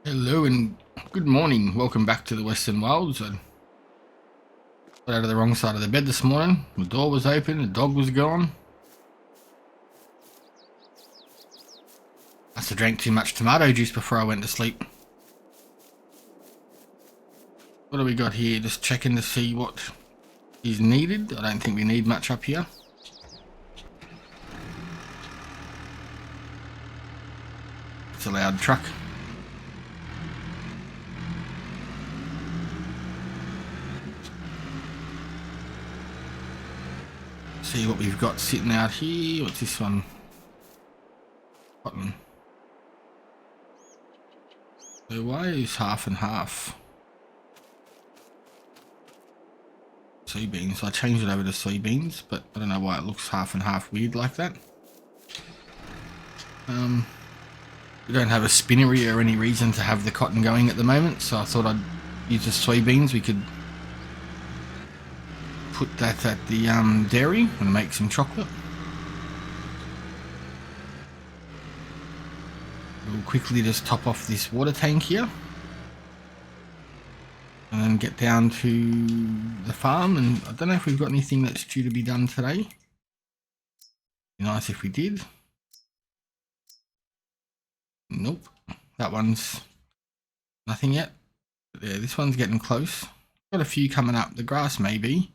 Hello and good morning. Welcome back to the Western Wilds. I got out of the wrong side of the bed this morning. The door was open, the dog was gone. Must have drank too much tomato juice before I went to sleep. What do we got here? Just checking to see what is needed. I don't think we need much up here. It's a loud truck. See what we've got sitting out here. What's this one? Cotton. So why is half and half? Soybeans. I changed it over to soybeans, but I don't know why it looks half and half weird like that. We don't have a spinnery or any reason to have the cotton going at the moment, so I thought I'd use the soybeans. We could put that at the dairy and make some chocolate. We'll quickly just top off this water tank here and then get down to the farm. And I don't know if we've got anything that's due to be done today. Be nice if we did. Nope, that one's nothing yet. But yeah, this one's getting close. Got a few coming up. The grass maybe.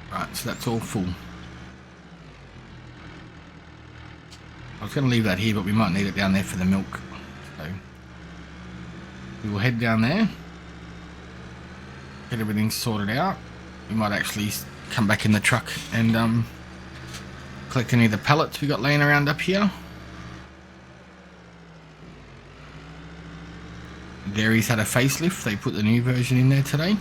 Right, so that's all full. I was going to leave that here, but we might need it down there for the milk. So we will head down there, get everything sorted out. We might actually come back in the truck and collect any of the pallets we got laying around up here. Dairy's had a facelift. They put the new version in there today.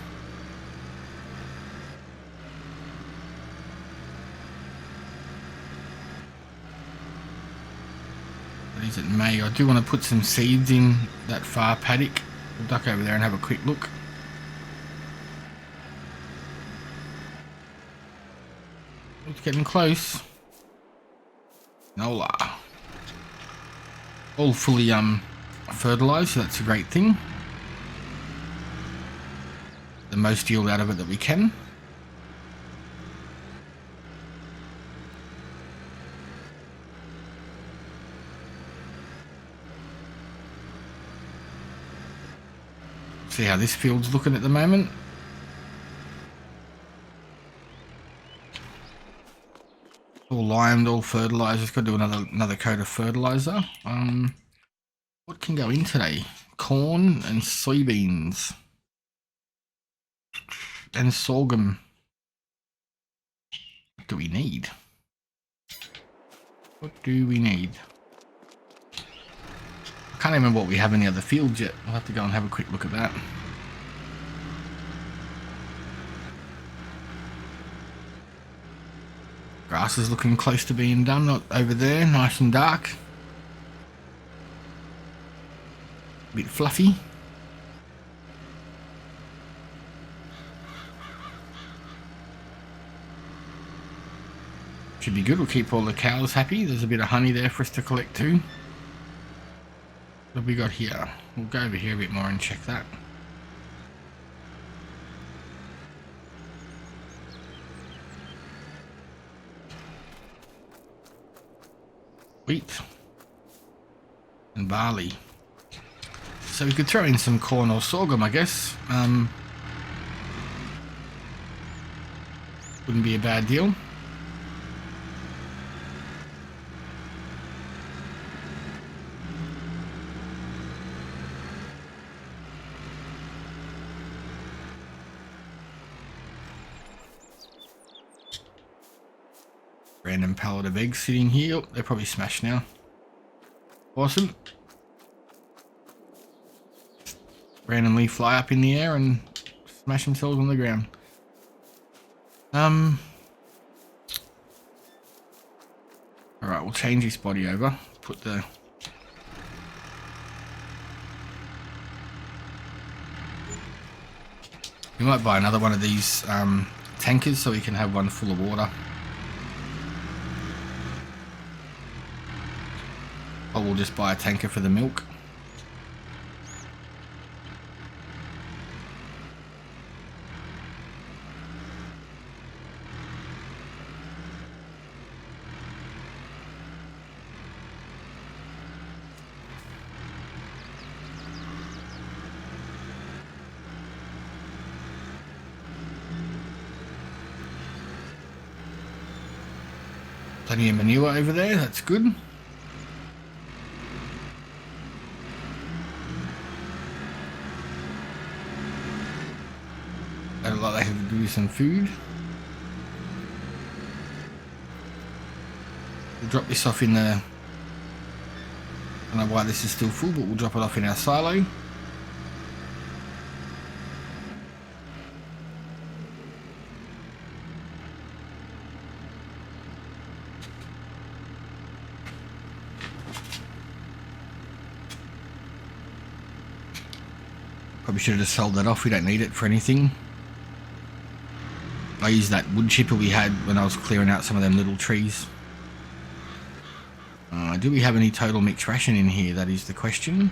Is it May? I do want to put some seeds in that far paddock. We'll duck over there and have a quick look. It's getting close. Nola. All fully fertilized, so that's a great thing. The most yield out of it that we can. See how this field's looking at the moment. All limed, all fertilized. Just got to do another coat of fertilizer. What can go in today? Corn and soybeans and sorghum. What do we need? What do we need? I can't remember what we have in the other fields yet. I'll have to go and have a quick look at that. Grass is looking close to being done, not over there, nice and dark. A bit fluffy. Should be good, we'll keep all the cows happy. There's a bit of honey there for us to collect too. What have we got here? We'll go over here a bit more and check that. Wheat and barley. So we could throw in some corn or sorghum, I guess. Wouldn't be a bad deal. Random pallet of eggs sitting here. Oh, they're probably smashed now. Awesome. Randomly fly up in the air and smash themselves on the ground. Alright, we'll change this body over. Put the... We might buy another one of these tankers so we can have one full of water. Or we'll just buy a tanker for the milk. Plenty of manure over there, that's good. I don't like they have to do some food. We'll drop this off in the... I don't know why this is still full, but we'll drop it off in our silo. Probably should have just sold that off, we don't need it for anything. I used that wood chipper we had when I was clearing out some of them little trees. Do we have any total mixed ration in here? That is the question.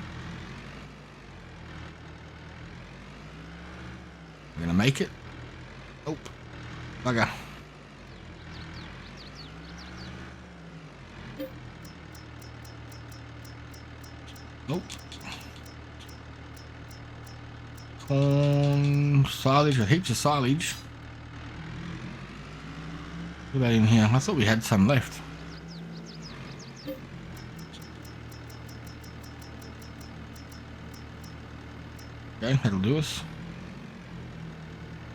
We're gonna make it. Oh, bugger. Nope. Corn, silage, or heaps of silage. What about in here? I thought we had some left. Okay, that'll do us.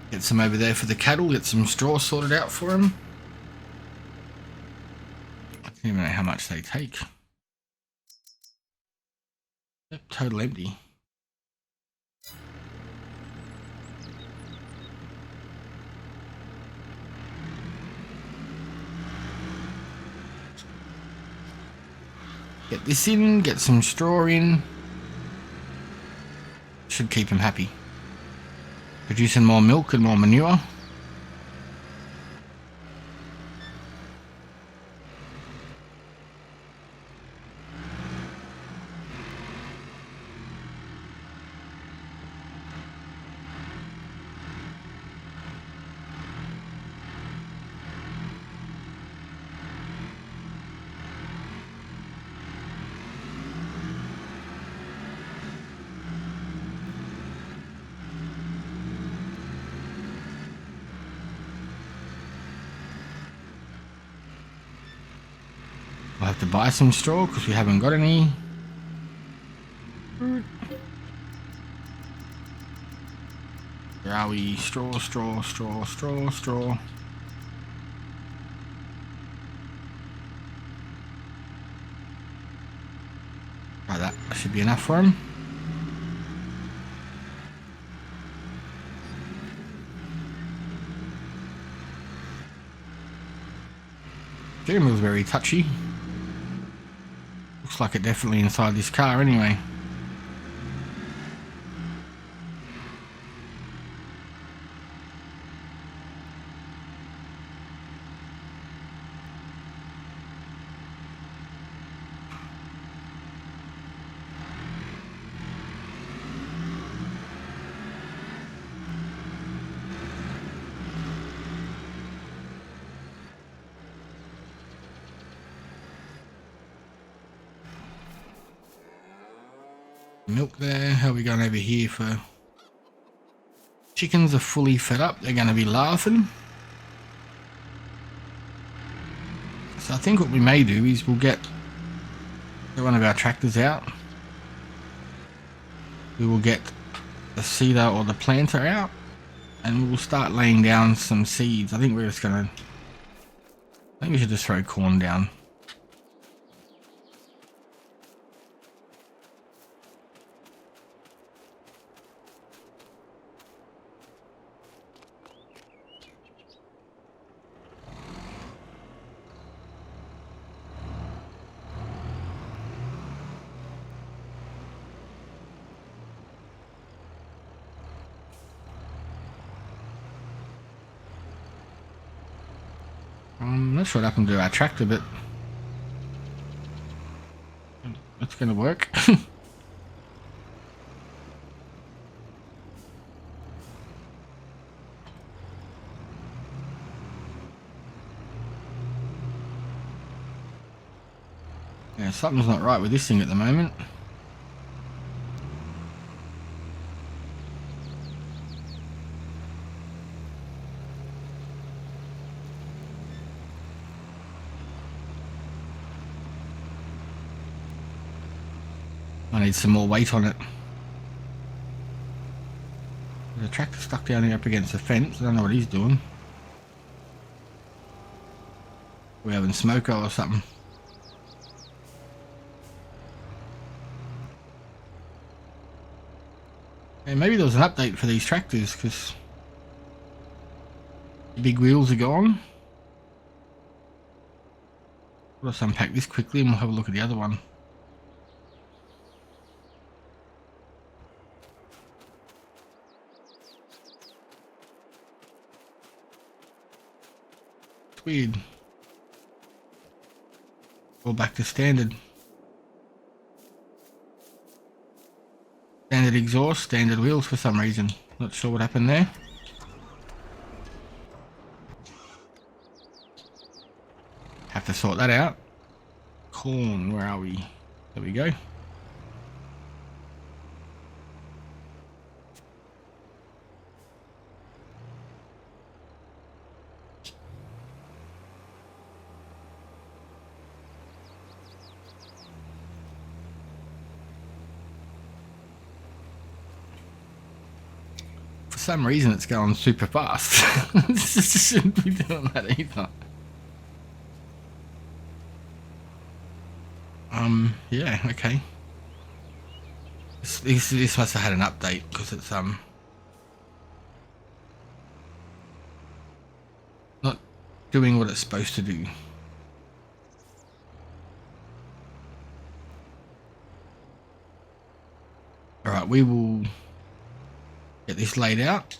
Get some over there for the cattle, get some straw sorted out for them. I don't even know how much they take. Yep, total empty. Get this in, get some straw in. Should keep him happy. Producing more milk and more manure. We'll have to buy some straw because we haven't got any. Where are we? Straw, straw, straw, straw, straw. Right, that should be enough for him. Steering wheel's very touchy. Looks like it definitely inside this car anyway. Milk there. How are we going over here for... Chickens are fully fed up. They're going to be laughing. So I think what we may do is we'll get one of our tractors out. We will get the seeder or the planter out. And we'll start laying down some seeds. I think we're just going to... I think we should just throw corn down. I'm not sure what happened to our tractor, but going to work. Yeah, something's not right with this thing at the moment. I need some more weight on it. There's a tractor stuck down here up against the fence. I don't know what he's doing. We're having smoko or something. Yeah, maybe there was an update for these tractors because the big wheels are gone. Let's unpack this quickly and we'll have a look at the other one. It's weird. All back to standard. Standard exhaust, standard wheels for some reason. Not sure what happened there. Have to sort that out. Corn, where are we? There we go. For some reason it's going super fast. This shouldn't be doing that either. Yeah, okay. This must have had an update because it's not doing what it's supposed to do. Alright, we will get this laid out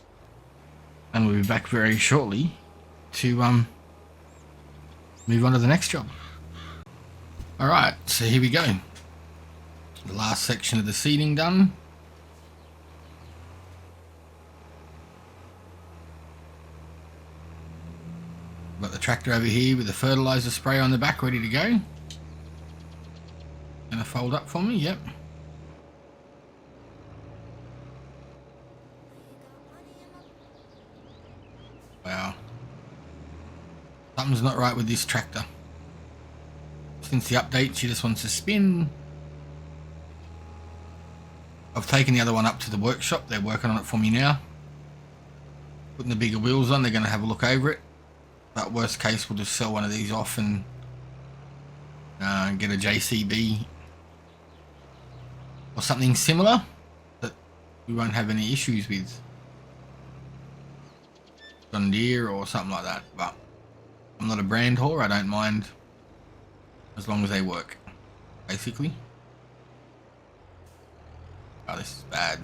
and we'll be back very shortly to move on to the next job. Alright, so here we go. The last section of the seeding done. Got the tractor over here with the fertilizer spray on the back ready to go. Gonna fold up for me, yep. Wow. Something's not right with this tractor. Since the update, she just wants to spin. I've taken the other one up to the workshop. They're working on it for me now. Putting the bigger wheels on, they're going to have a look over it. But worst case, we'll just sell one of these off and get a JCB or something similar that we won't have any issues with. John Deere or something like that. But I'm not a brand whore. I don't mind as long as they work, basically. Oh, this is bad.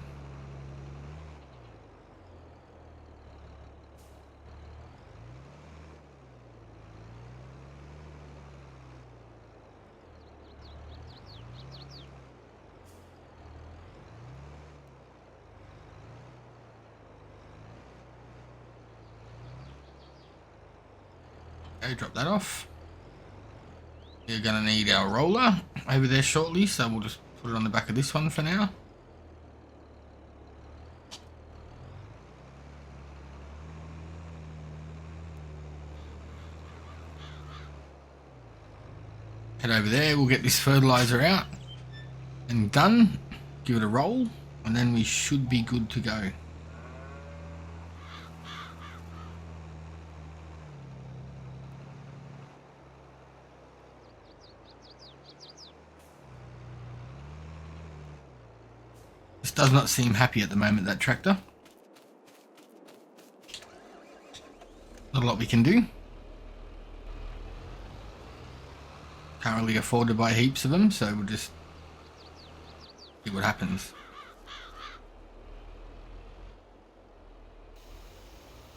Okay, drop that off. You're gonna need our roller over there shortly, so we'll just put it on the back of this one for now. Head over there, we'll get this fertilizer out and done. Give it a roll, and then we should be good to go. This does not seem happy at the moment, that tractor. Not a lot we can do. Can't really afford to buy heaps of them, so we'll just see what happens.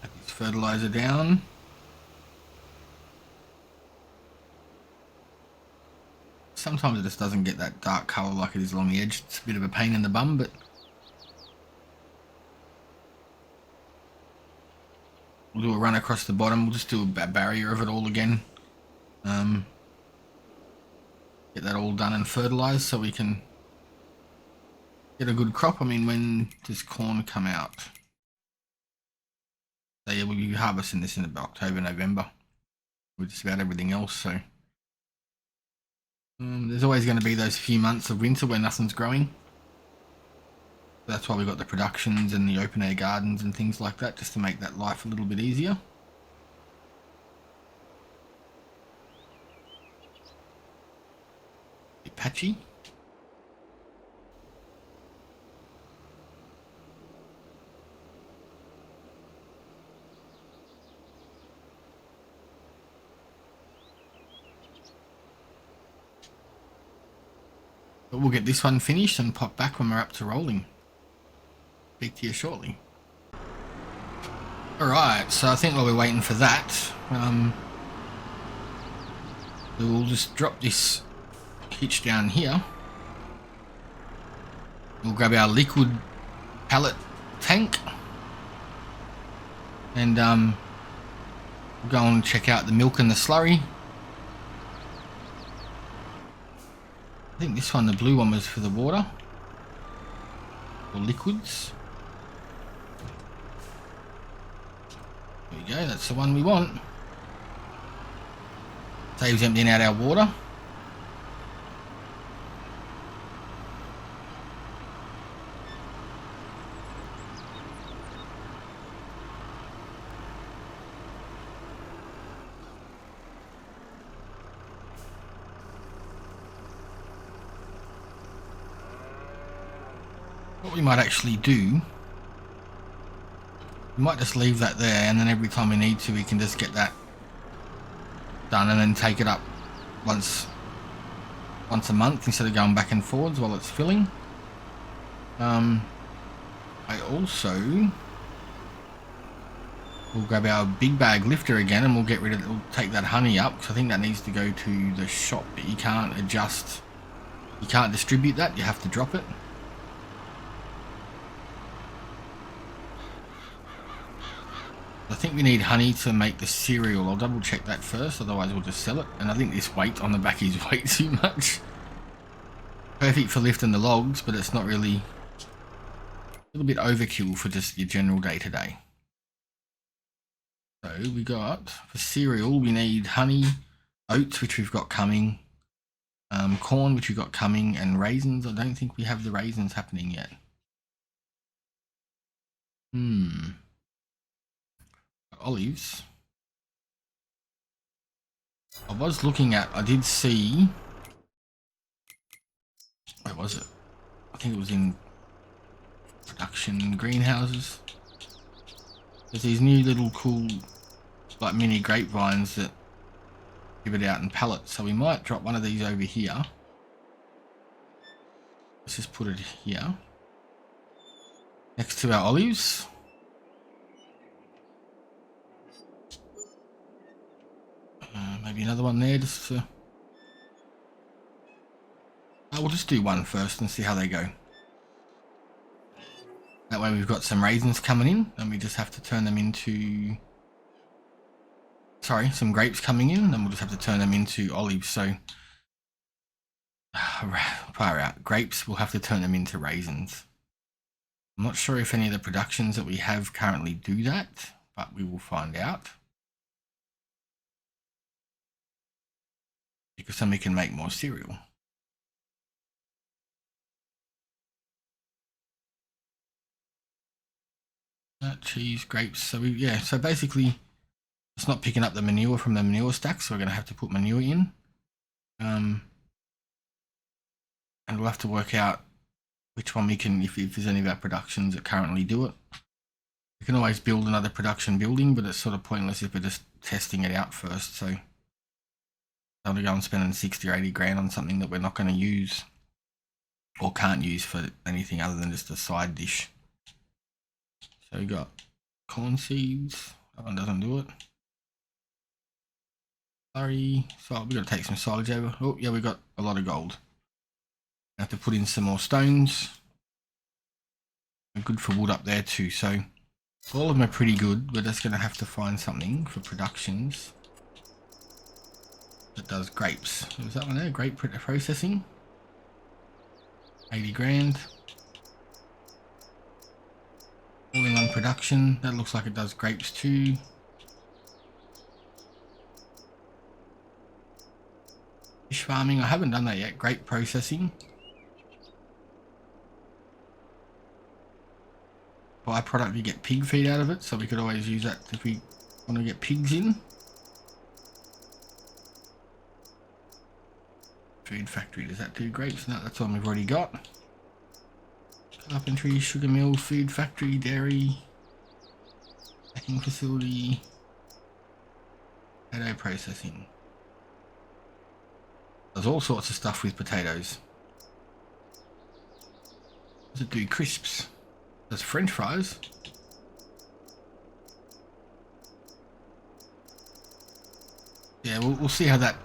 Put this fertilizer down. Sometimes it just doesn't get that dark colour like it is along the edge. It's a bit of a pain in the bum, but we'll do a run across the bottom. We'll just do a barrier of it all again. Get that all done and fertilised so we can get a good crop. I mean, when does corn come out? So yeah, we'll be harvesting this in about October, November with just about everything else. So there's always going to be those few months of winter where nothing's growing. That's why we've got the productions and the open air gardens and things like that, just to make that life a little bit easier. Bit patchy. But we'll get this one finished and pop back when we're up to rolling. Speak to you shortly. Alright, so I think while we're waiting for that, we'll just drop this hitch down here. We'll grab our liquid pallet tank and we'll go and check out the milk and the slurry. I think this one, the blue one, was for the water or liquids. There we go, that's the one we want. Saves emptying out our water. What we might actually do, we might just leave that there, and then every time we need to, we can just get that done and then take it up once a month instead of going back and forwards while it's filling. I also will grab our big bag lifter again, and we'll get rid of it. We'll take that honey up because I think that needs to go to the shop, but you can't adjust, you can't distribute that, you have to drop it. I think we need honey to make the cereal. I'll double check that first, otherwise we'll just sell it. And I think this weight on the back is way too much. Perfect for lifting the logs, but it's not really, a little bit overkill for just your general day-to-day. So we got, for cereal, we need honey, oats, which we've got coming, corn, which we've got coming, and raisins. I don't think we have the raisins happening yet. Olives. I was looking at, I did see, where was it? I think it was in production greenhouses. There's these new little cool, like mini grapevines that give it out in pallets. So we might drop one of these over here. Let's just put it here, next to our olives. Maybe another one there just to... we'll just do one first and see how they go. That way we've got some raisins coming in and we just have to turn them into... Sorry, some grapes coming in, and then we'll just have to turn them into olives. So, far out. Grapes, we'll have to turn them into raisins. I'm not sure if any of the productions that we have currently do that, but we will find out. Because then we can make more cereal. Cheese, grapes. So so basically it's not picking up the manure from the manure stack, so we're going to have to put manure in. And we'll have to work out which one we can, if there's any of our productions that currently do it. We can always build another production building, but it's sort of pointless if we're just testing it out first. So I'm going to go and spending 60 or 80 grand on something that we're not going to use or can't use for anything other than just a side dish. So we got corn seeds. That one doesn't do it. Sorry, so we got to take some silage over. Oh yeah, we got a lot of gold. I have to put in some more stones. They're good for wood up there too, so all of them are pretty good. We're just going to have to find something for productions that does grapes. So is that one there? Grape processing. 80 grand. All in one production. That looks like it does grapes too. Fish farming. I haven't done that yet. Grape processing. Byproduct, you get pig feed out of it, so we could always use that if we want to get pigs in. Food factory, does that do grapes? No, that's one we've already got. Carpentry, sugar mill, food factory, dairy, packing facility, potato processing. There's all sorts of stuff with potatoes. Does it do crisps? Does French fries? Yeah, we'll see how that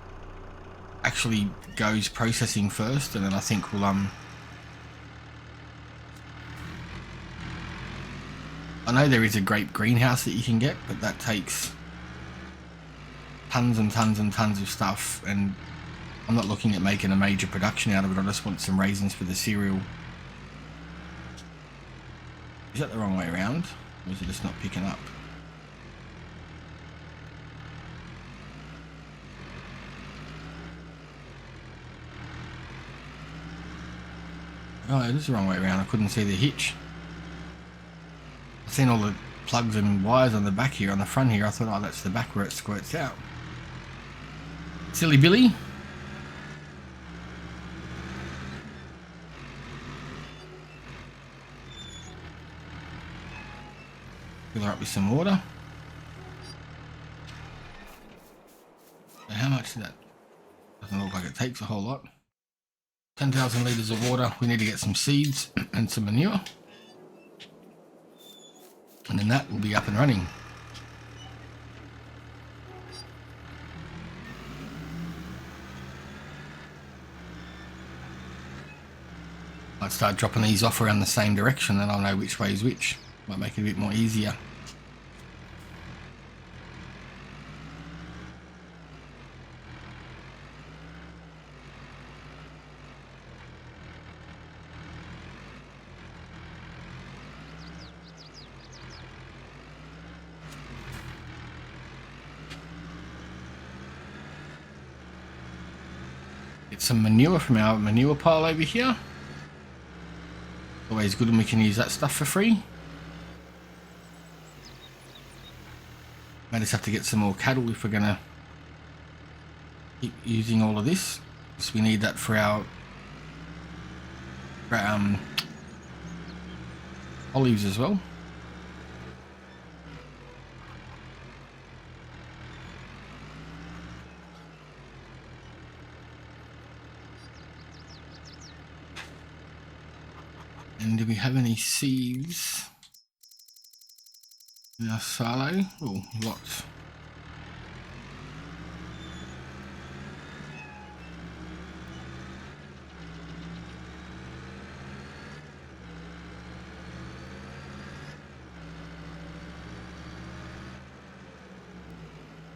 actually goes processing first, and then I think we'll I know there is a grape greenhouse that you can get, but that takes tons and tons and tons of stuff, and I'm not looking at making a major production out of it. I just want some raisins for the cereal. Is that the wrong way around? Or is it just not picking up? Oh, it is the wrong way around. I couldn't see the hitch. I've seen all the plugs and wires on the back here, on the front here. I thought, oh, that's the back where it squirts out. Silly Billy. Fill her up with some water. So how much is that? Doesn't look like it takes a whole lot. 10,000 litres of water. We need to get some seeds and some manure. And then that will be up and running. I'd start dropping these off around the same direction, then I'll know which way is which. Might make it a bit more easier. Get some manure from our manure pile over here. Always good when we can use that stuff for free. May just have to get some more cattle if we're gonna keep using all of this, because we need that for our olives as well. And do we have any seeds in our silo? Oh, lots.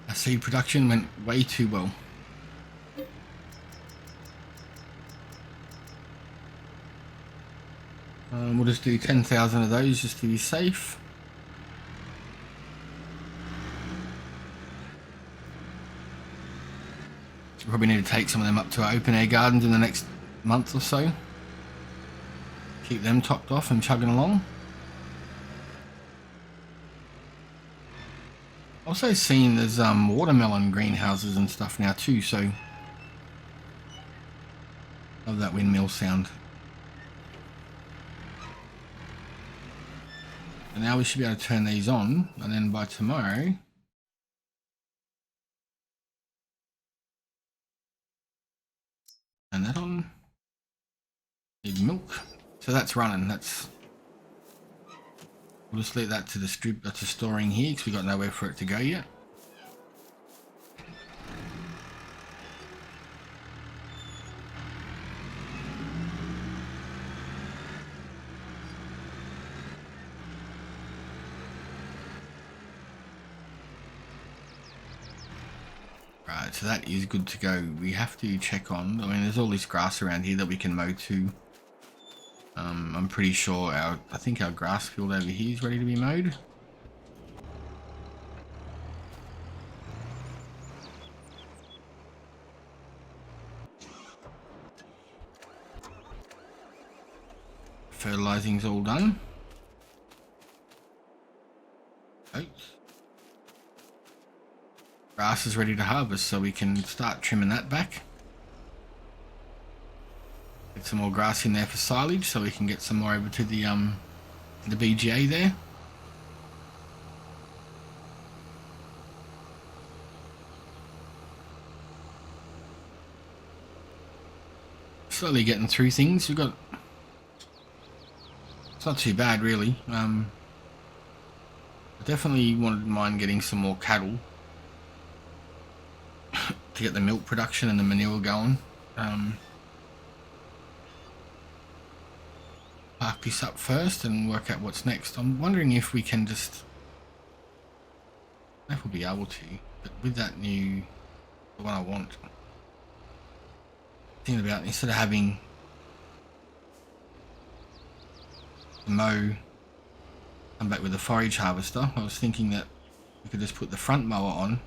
Our seed production went way too well. We'll just do 10,000 of those just to be safe. We probably need to take some of them up to our open air gardens in the next month or so. Keep them topped off and chugging along. Also seen there's watermelon greenhouses and stuff now too, so love that windmill sound. And now we should be able to turn these on, and then by tomorrow turn that on. Need milk. So that's running. That's, we'll just leave that to the storing here because we got nowhere for it to go yet. Alright, so that is good to go. We have to check on, I mean, there's all this grass around here that we can mow too. I'm pretty sure I think our grass field over here is ready to be mowed. Fertilizing's all done. Oats. Grass is ready to harvest, so we can start trimming that back. Get some more grass in there for silage, so we can get some more over to the BGA there. Slowly getting through things. We've got. It's not too bad, really. I definitely wouldn't mind getting some more cattle to get the milk production and the manure going. Park this up first and work out what's next. I'm wondering if we can just, I don't know if we'll be able to, but with that new, the one I want, thinking about instead of having the mow come back with a forage harvester, I was thinking that we could just put the front mower on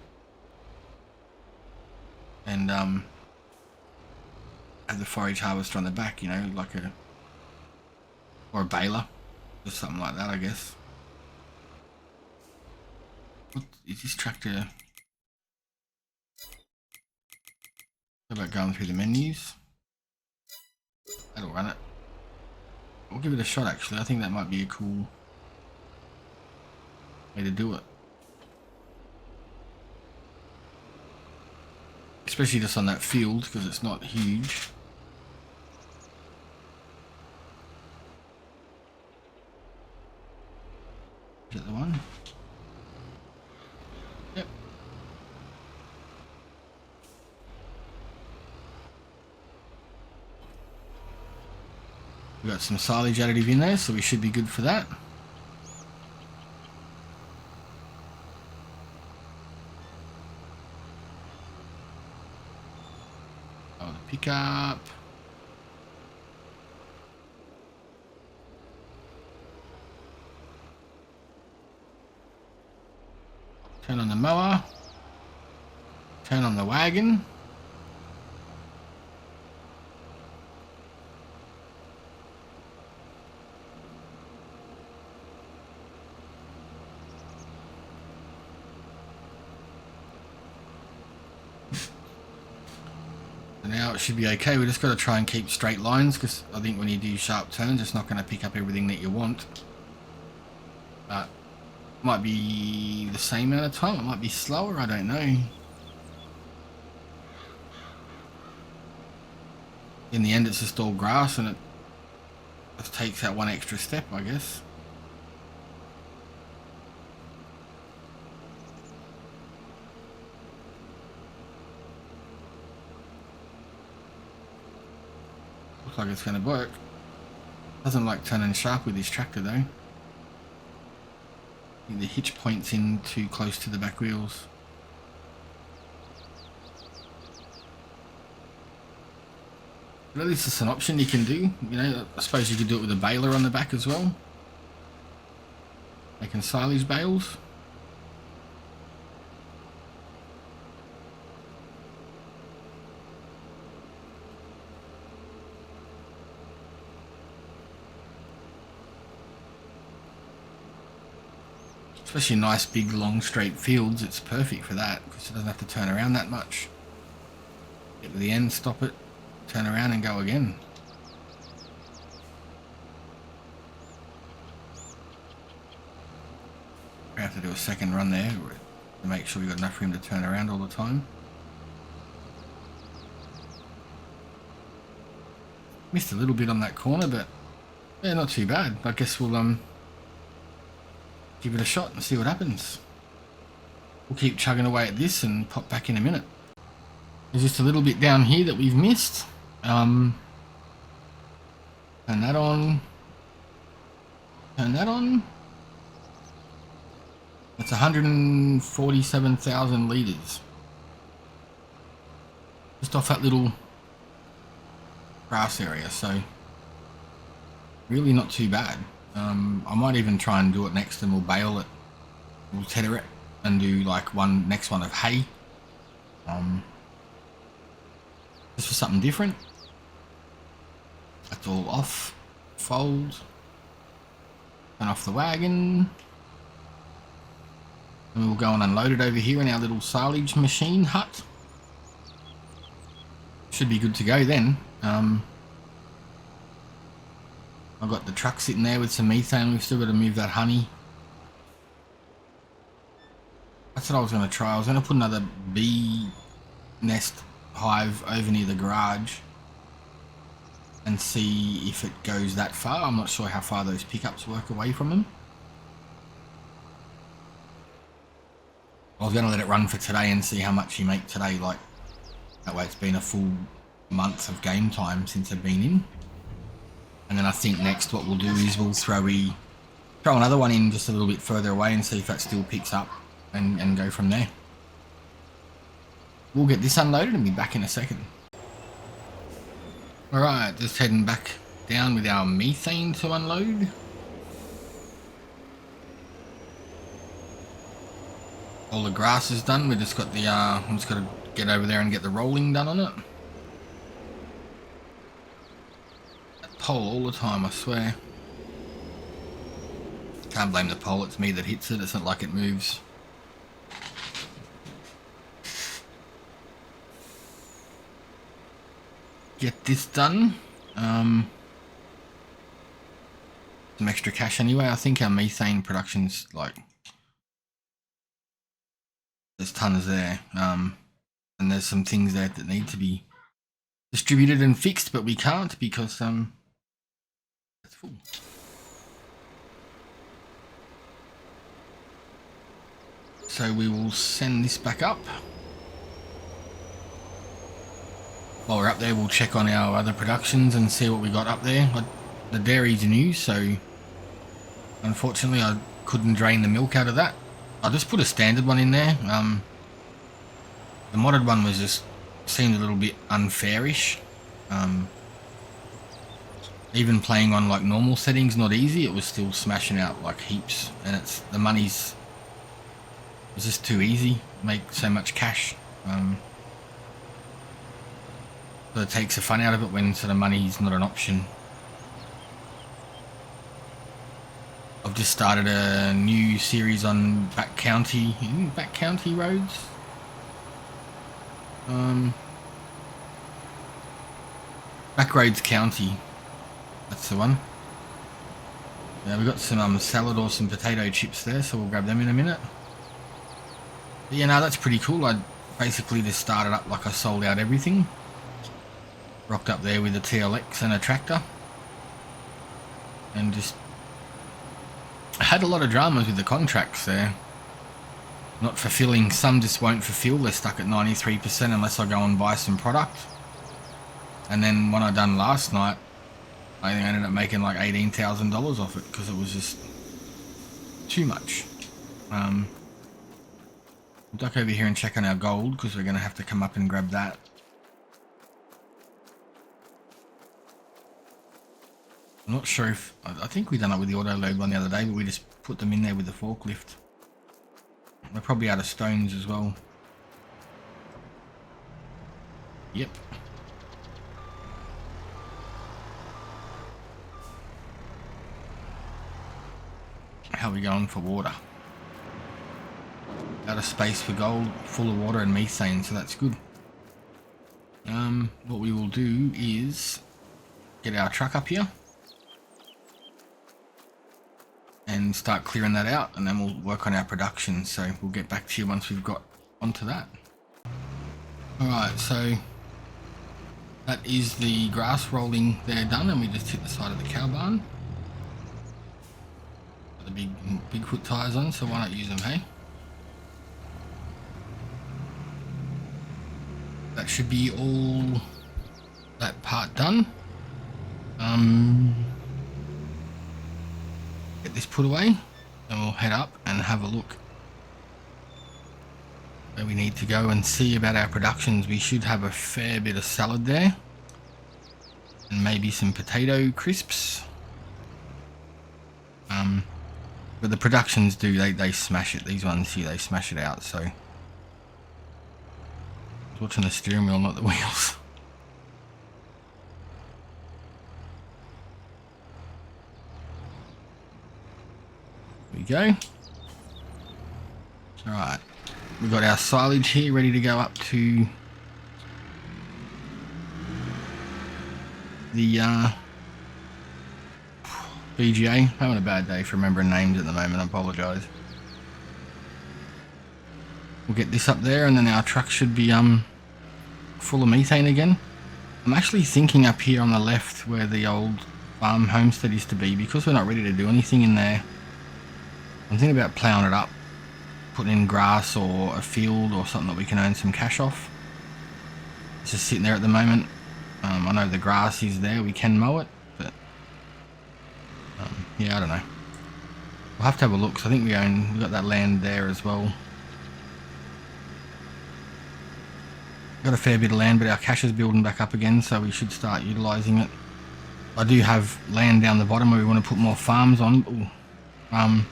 and have the forage harvester on the back, you know, like a, or a baler, or something like that, I guess. What is this tractor? How about going through the menus? That'll run it. We'll give it a shot, actually. I think that might be a cool way to do it. Especially just on that field, because it's not huge. Is that the one? Yep. We've got some silage additive in there, so we should be good for that. Oh, the pickup. Turn on the mower. Turn on the wagon. Now it should be okay. We just got to try and keep straight lines, because I think when you do sharp turns, it's not going to pick up everything that you want. But might be the same amount of time. It might be slower. I don't know. In the end, it's just all grass, and it just takes that one extra step, I guess. Looks like it's going to work. Doesn't like turning sharp with this tractor, though. I think the hitch point's in too close to the back wheels. But at least it's an option you can do. You know, I suppose you could do it with a baler on the back as well. Making silage bales. Especially nice big long straight fields, it's perfect for that, because it doesn't have to turn around that much. Get to the end, stop it, turn around and go again. We have to do a second run there to make sure we've got enough room to turn around all the time. Missed a little bit on that corner, but yeah, not too bad. I guess we'll give it a shot and see what happens. We'll keep chugging away at this and pop back in a minute. There's just a little bit down here that we've missed. Turn that on. Turn that on. That's 147,000 litres. just off that little grass area, so really not too bad. I might even try and do it next, and we'll bale it, we'll tether it and do like next one of hay, just for something different. That's all off, fold, turn off the wagon, and we'll go and unload it over here in our little silage machine hut. Should be good to go then. I've got the truck sitting there with some methane. We've still got to move that honey. That's what I was going to try. I was going to put another bee nest hive over near the garage and see if it goes that far. I'm not sure how far those pickups work away from them. I was going to let it run for today and see how much you make today. Like that way, it's been a full month of game time since I've been in. And then I think next what we'll do is we'll throw another one in just a little bit further away and see if that still picks up and go from there. We'll get this unloaded and be back in a second. Alright, just heading back down with our methane to unload. All the grass is done. We just got the I'm just got to get over there and get the rolling done on it. That pole all the time, I swear. Can't blame the pole, it's me that hits it. It's not like it moves. Get this done. Some extra cash anyway. I think our methane production's like, there's tons there, and there's some things there that need to be distributed and fixed, but we can't because it's full. So we will send this back up. While we're up there, we'll check on our other productions and see what we got up there. The dairy's new, so unfortunately I couldn't drain the milk out of that. I just put a standard one in there. The modded one was just seemed a little bit unfairish. Even playing on like normal settings, not easy, it was still smashing out like heaps, and the money's was just too easy. Make so much cash. So it takes the fun out of it when sort of money's not an option. I've just started a new series on back county roads. Backroads County, that's the one. Yeah, we got some salad or some potato chips there, so we'll grab them in a minute. But yeah, no, that's pretty cool. I basically just started up like I sold out everything. Rocked up there with a TLX and a tractor, and just had a lot of dramas with the contracts there. Not fulfilling, some just won't fulfill, they're stuck at 93% unless I go and buy some product. And then when I done last night, I ended up making like $18,000 off it because it was just too much. We'll duck over here and check on our gold because we're going to have to come up and grab that. I'm not sure if, I think we done it with the auto load one the other day, but we just put them in there with the forklift. We're probably out of stones as well. Yep. How are we going for water? Out of space for gold, full of water and methane, so that's good. What we will do is get our truck up here and start clearing that out, and then we'll work on our production. So we'll get back to you once we've got onto that. Alright, so that is the grass rolling there done, and we just hit the side of the cow barn. Got the big foot tires on, so why not use them, hey? That should be all that part done. Get this put away, and we'll head up and have a look. where we need to go and see about our productions. We should have a fair bit of salad there. And maybe some potato crisps. But the productions do, they smash it. These ones here, they smash it out, so. I was watching the steering wheel, not the wheels. There we go. Alright. We've got our silage here ready to go up to the BGA. Having a bad day for remembering names at the moment, I apologise. We'll get this up there and then our truck should be full of methane again. I'm actually thinking up here on the left where the old farm homestead used to be, because we're not ready to do anything in there. I'm thinking about ploughing it up, putting in grass or a field or something that we can earn some cash off. It's just sitting there at the moment. I know the grass is there, we can mow it, but yeah, I don't know. We'll have to have a look, because I think we've got that land there as well. Got a fair bit of land, but our cash is building back up again, so we should start utilising it. I do have land down the bottom where we want to put more farms on. Ooh.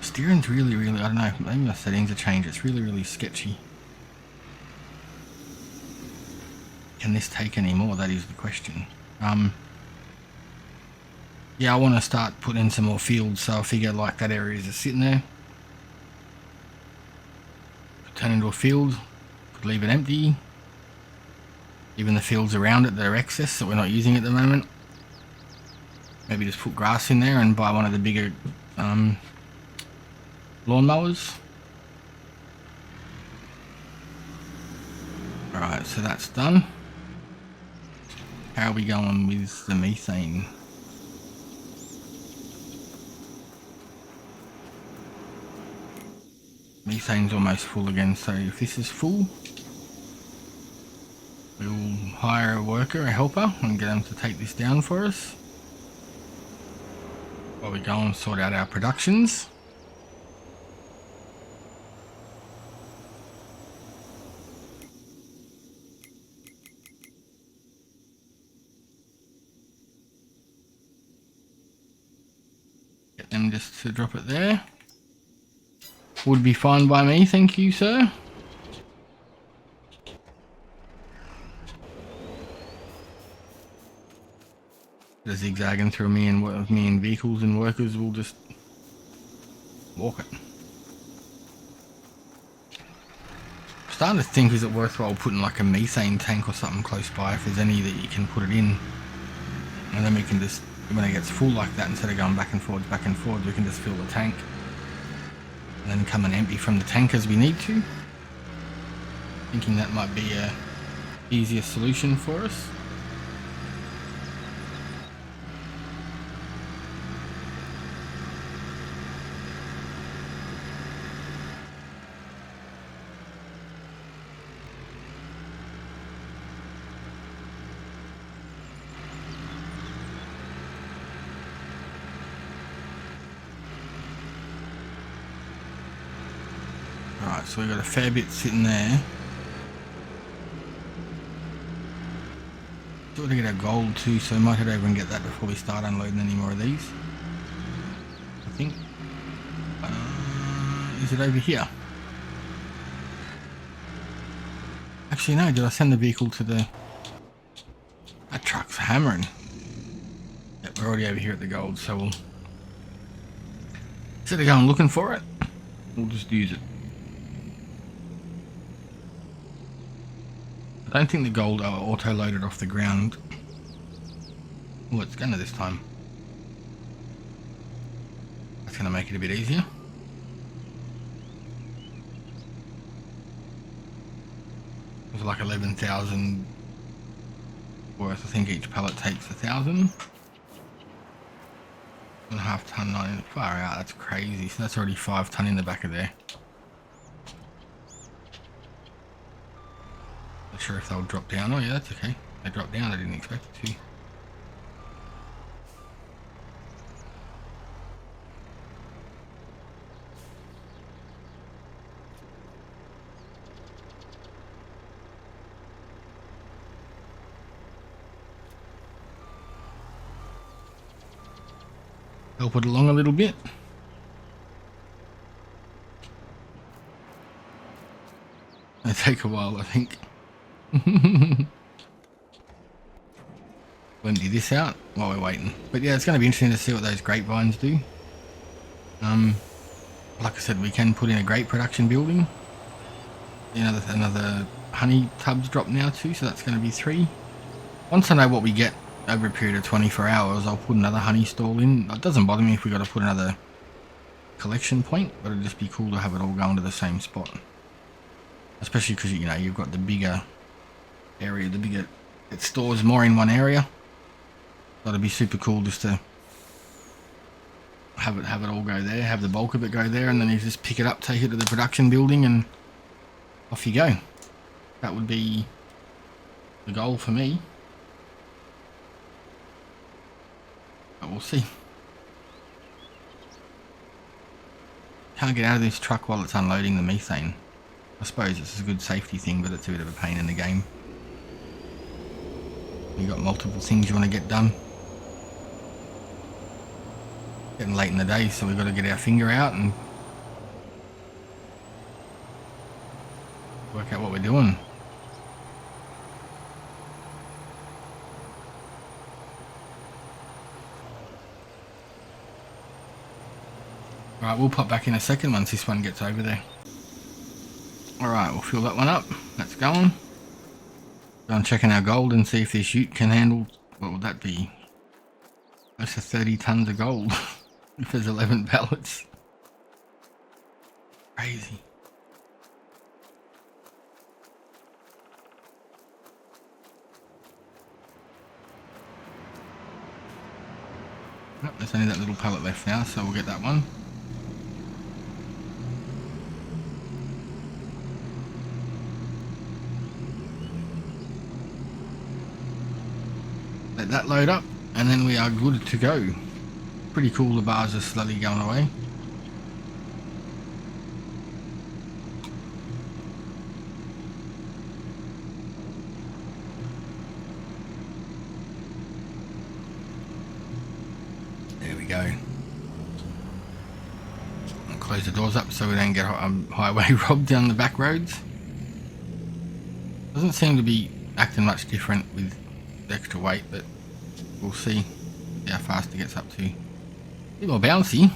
Steering's really, I don't know, maybe my settings are changed. It's really sketchy. Can this take any more? That is the question. Yeah, I want to start putting in some more fields, so I figure like that area is just sitting there. Turn into a field, could leave it empty. Even the fields around it that are excess that we're not using at the moment. Maybe just put grass in there and buy one of the bigger lawnmowers. Alright, so that's done. How are we going with the methane? Methane's almost full again, so if this is full, we'll hire a worker, a helper, and get them to take this down for us while we go and sort out our productions. Get them just to drop it there. Would be fine by me, thank you, sir. Just zigzagging through me and vehicles and workers will just walk it. Starting to think, is it worthwhile putting like a methane tank or something close by if there's any that you can put it in, and then we can just, when it gets full like that, instead of going back and forwards, we can just fill the tank and then come and empty from the tank as we need to. Thinking that might be a easier solution for us. Alright, so we've got a fair bit sitting there. Sort of get our gold too, so we might head over and get that before we start unloading any more of these. I think. Is it over here? Actually no, did I send the vehicle to the... That truck's hammering. Yep, we're already over here at the gold, so we'll... Instead of going looking for it, we'll just use it. I don't think the gold are auto-loaded off the ground. Oh, it's going to this time. That's going to make it a bit easier. It's like 11,000 worth. I think each pallet takes 1,000. 1.5 ton, 9 far out. That's crazy. So that's already 5 ton in the back of there. Not sure if they'll drop down. Oh yeah, that's okay. They dropped down. I didn't expect it to. help it along a little bit. It'll take a while, I think. Empty this out while we're waiting. But yeah, it's going to be interesting to see what those grapevines do. Like I said, we can put in a grape production building. Another honey tubs drop now too, so that's going to be 3. Once I know what we get over a period of 24 hours, I'll put another honey stall in. It doesn't bother me if we got to put another collection point, but it'd just be cool to have it all going to the same spot. Especially because, you know, you've got the bigger area, it stores more in one area. So it'd be super cool just to have it all go there, have the bulk of it go there, and then you just pick it up, take it to the production building, and off you go. That would be the goal for me. But we'll see. Can't get out of this truck while it's unloading the methane. I suppose it's a good safety thing, but it's a bit of a pain in the game. You've got multiple things you want to get done. Getting late in the day, so we've got to get our finger out and work out what we're doing. Alright, we'll pop back in a second once this one gets over there. Alright, we'll fill that one up. That's going. Go and checking our gold and see if this ute can handle, what would that be? Close to 30 tons of gold. If there's 11 pallets. Crazy. Nope, there's only that little pallet left now, so we'll get that one. Let that load up, and then we are good to go. Pretty cool, the bars are slowly going away. There we go. I'll close the doors up so we don't get highway robbed down the back roads. Doesn't seem to be acting much different with the extra weight, but we'll see how fast it gets up to. A bit more bouncy.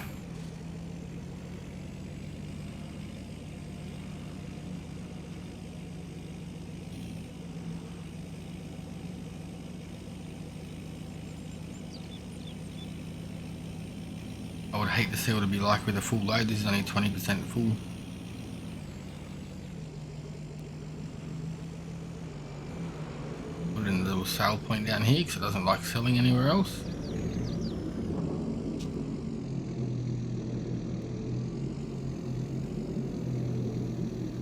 I would hate to see what it'd be like with a full load. This is only 20% full. Put in a little sale point down here because it doesn't like selling anywhere else.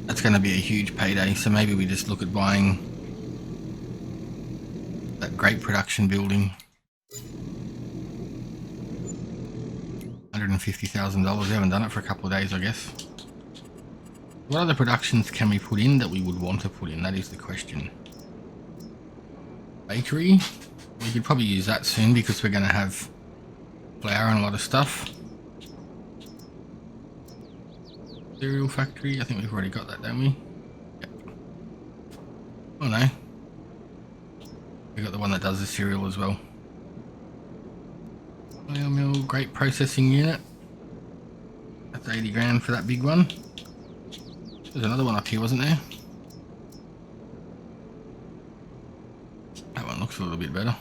That's going to be a huge payday, so maybe we just look at buying that grape production building. $150,000. We haven't done it for a couple of days, I guess. What other productions can we put in that we would want to put in? That is the question. Bakery. We could probably use that soon because we're going to have flour and a lot of stuff. Cereal factory. I think we've already got that, don't we? Yep. Oh no. We got the one that does the cereal as well. Oil mill, grape processing unit. That's 80 grand for that big one. There's another one up here, wasn't there? That one looks a little bit better.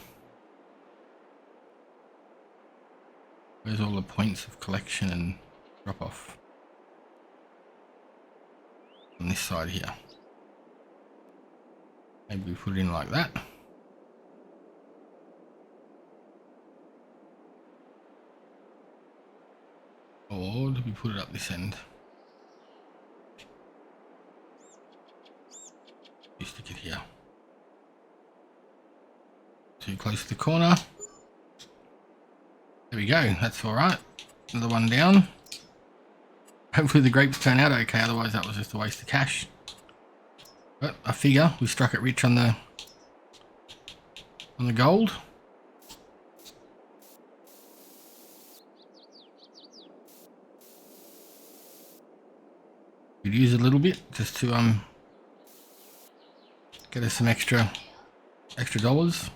Where's all the points of collection and drop off? On this side here. Maybe we put it in like that. Or do we put it up this end? You stick it here. Too close to the corner. There we go, that's alright. Another one down. Hopefully the grapes turn out okay, otherwise that was just a waste of cash. But I figure we struck it rich on the gold. We'd use a little bit just to get us some extra dollars.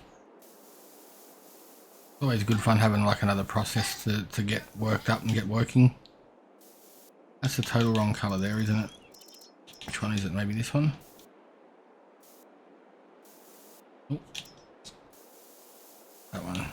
Always good fun having like another process to get worked up and get working. That's the total wrong color there, isn't it? Which one is it? Maybe this one? Oh. That one.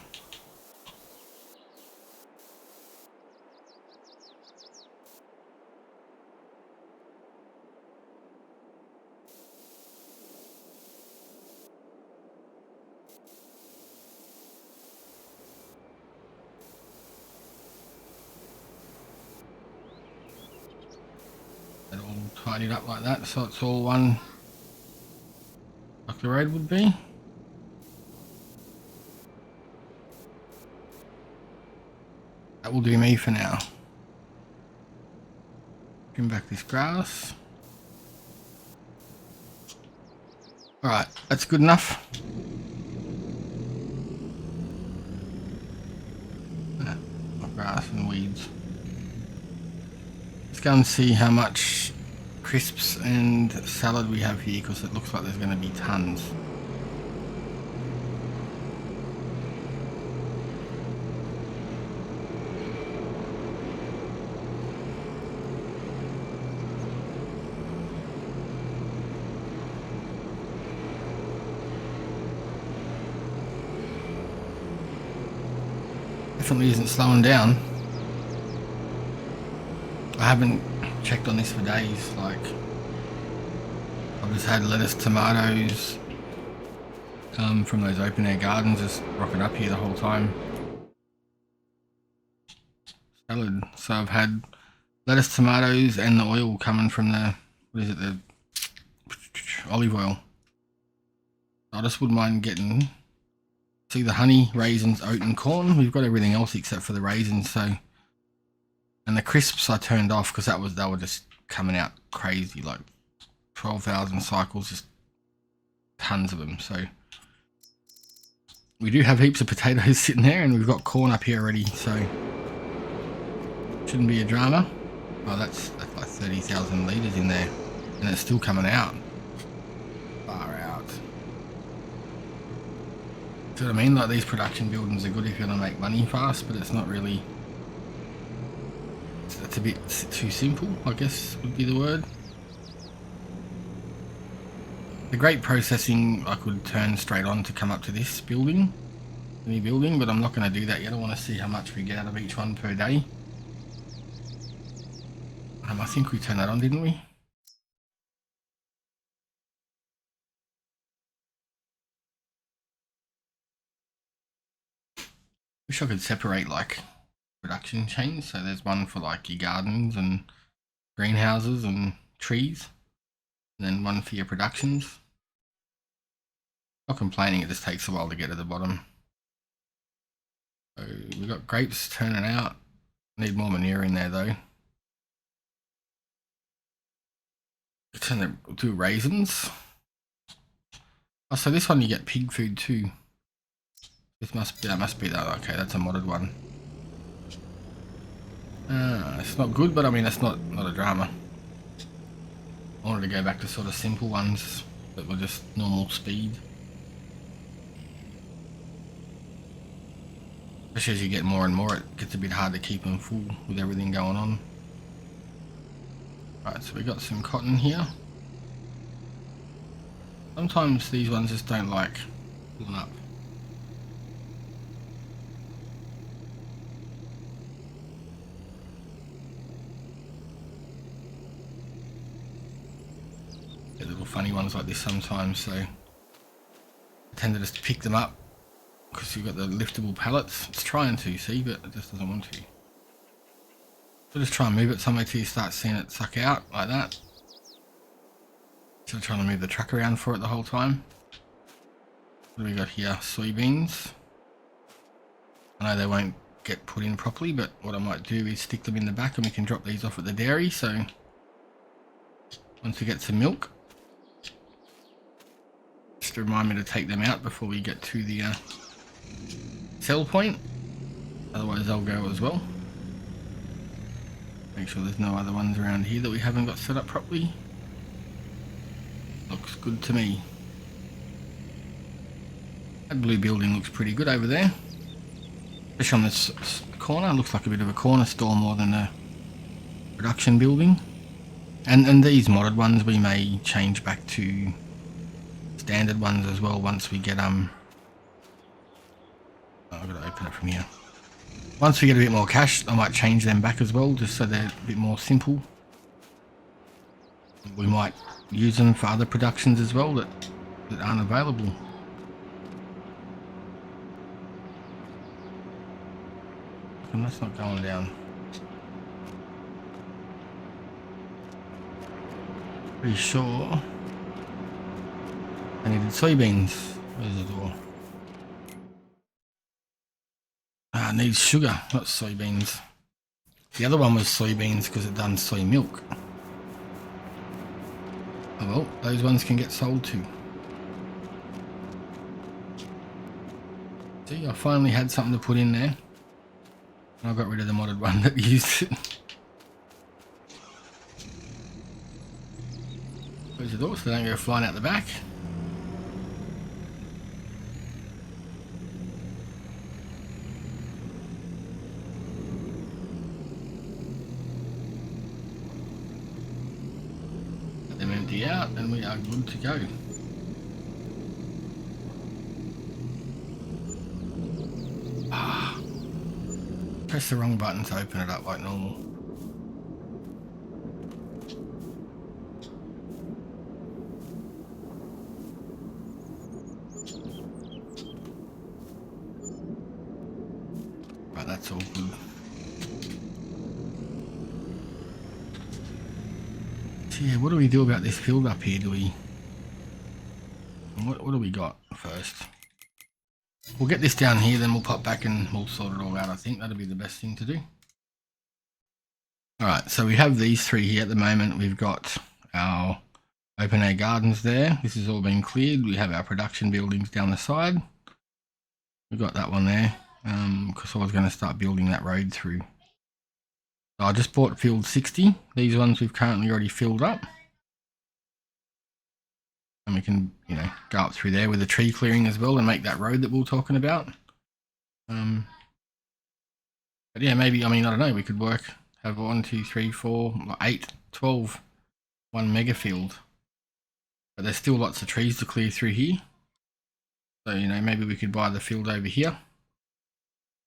That all tidied up like that, so it's all one like the road would be. That will do me for now. Trim back this grass. Alright, that's good enough. Grass and weeds. Let's go and see how much crisps and salad we have here, because it looks like there's going to be tons. Definitely isn't slowing down. I haven't checked on this for days. Like, I've just had lettuce, tomatoes from those open air gardens just rocking up here the whole time. Salad. So I've had lettuce, tomatoes, and the oil coming from the, what is it, the olive oil. I just wouldn't mind getting, see the honey, raisins, oat and corn. We've got everything else except for the raisins. So, and the crisps I turned off because they were just coming out crazy, like 12,000 cycles, just tons of them. So we do have heaps of potatoes sitting there, and we've got corn up here already, so shouldn't be a drama. Oh, that's like 30,000 litres in there, and it's still coming out. Far out. See what I mean? Like, these production buildings are good if you're gonna make money fast, but it's not really. It's a bit too simple, I guess would be the word. The grape processing I could turn straight on to come up to this building, any building, but I'm not going to do that yet. I want to see how much we get out of each one per day. I think we turned that on, didn't we? Wish I could separate like production chains, so there's one for like your gardens and greenhouses and trees, and then one for your productions. Not complaining, it just takes a while to get to the bottom. So we've got grapes turning out. Need more manure in there though. Do raisins. Oh, so this one you get pig food too. This must be that. Okay, that's a modded one. It's not good, but I mean, it's not a drama. I wanted to go back to sort of simple ones that were just normal speed. Especially as you get more and more, it gets a bit hard to keep them full with everything going on. Right, so we got some cotton here. Sometimes these ones just don't like pulling up. Get little funny ones like this sometimes, so I tend to just pick them up because you've got the liftable pallets. It's trying to, see, but it just doesn't want to. So just try and move it somewhere till you start seeing it suck out like that. So trying to move the truck around for it the whole time. What do we got here? Soybeans. I know they won't get put in properly, but what I might do is stick them in the back and we can drop these off at the dairy. So once we get some milk, just to remind me to take them out before we get to the sell point. Otherwise they'll go as well. Make sure there's no other ones around here that we haven't got set up properly. Looks good to me. That blue building looks pretty good over there. Especially on this corner, looks like a bit of a corner store more than a production building. And these modded ones we may change back to standard ones as well once we get oh, I've got to open it from here. Once we get a bit more cash, I might change them back as well, just so they're a bit more simple. We might use them for other productions as well that aren't available. And that's not going down. Pretty sure I needed soybeans. Where's the door? Ah, it needs sugar, not soybeans. The other one was soybeans because it done soy milk. Oh well, those ones can get sold too. See, I finally had something to put in there. I got rid of the modded one that used it. Close the door so they don't go flying out the back. Let them empty out and we are good to go. Press the wrong button to open it up like normal. Right, that's all good. So yeah, what do we do about this field up here? Do we... What do we got first? We'll get this down here, then we'll pop back and we'll sort it all out. I think that'll be the best thing to do. Alright, so we have these three here at the moment. We've got our open air gardens there. This has all been cleared. We have our production buildings down the side. We've got that one there, because I was going to start building that road through. So I just bought field 60. These ones we've currently already filled up. And we can, you know, go up through there with the tree clearing as well and make that road that we were talking about. But yeah, maybe, I mean, I don't know, we could have 1, 2, 3, 4, 8, 12, one mega field. But there's still lots of trees to clear through here. So, you know, maybe we could buy the field over here